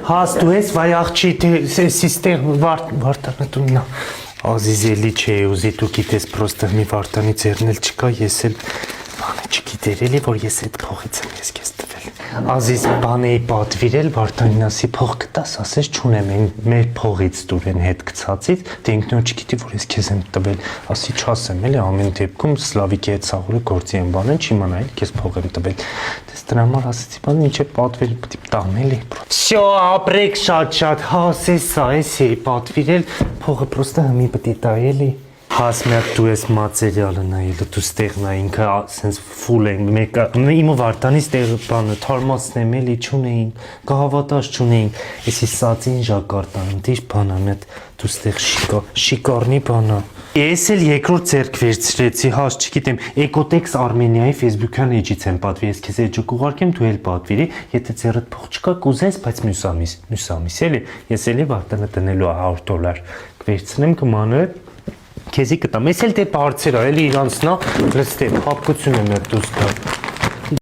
Հաս դու ես վայ աղջի սիստեմ վարտանը դուննա Ազիզելի չէ ուզի դու գիտես պրոստը մի վարտանի ձեռնել չկա ես էլ բանը չգիտեր էլի որ ես այդ փողից եմ ես քեզ տվել Ազիզ բան էի պատվիրել վարտանին ասի փող կտաս ասես չունեմ մեր փողից դուրեն հետ գցածից դե ինքնո չգիտի որ ես քեզ եմ տվել ասի չասեմ էլի ամեն դեպքում Սլավիկի հետ սաղուրը գործի եմ բանեն չիմանա էլի քեզ փող եմ տվել դες դրա համար ասեցի բան ինչ է պատվել պիտի տամ էլի Всё ապրեք շատ հասեսա էսի պատվիրել փողը պրոստը հմի պիտի տա էլի Հասմետ դու ես մատերիալը նայելը դու ստեղ նա ինքը սենց ֆուլ են մեկը իմը վարտանից տեղ բանը թարմացնեմ էլի չունեին գահավատաշ չունեին էսի սածին ժակարտան դիր բանա մետ դու ստեղ շիկարնի բանա Ես էլ երկրորդ ձեռք վերցրեցի հաշ չգիտեմ Էկոտեքս Արմենիայի Facebook-յան էջից եմ պատվի ես քեզ էջը կուղարկեմ դու էլ պատվիրի եթե ձեռդ փող չկա կուզես բայց մյուս ամիս էլի ես էլի վարտանը տնելու $100 կվերցնեմ կմանու Քեզի կտամ, ես էլ դե բարձր է, էլի իրանցնա, լստե, հապկություն եմ դուս կա